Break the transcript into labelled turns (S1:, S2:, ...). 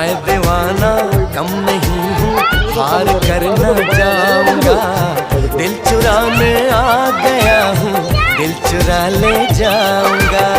S1: मैं दीवाना कम नहीं हूँ, हार कर न जाऊंगा। दिल चुराने आ गया हूँ, दिल चुरा ले जाऊंगा।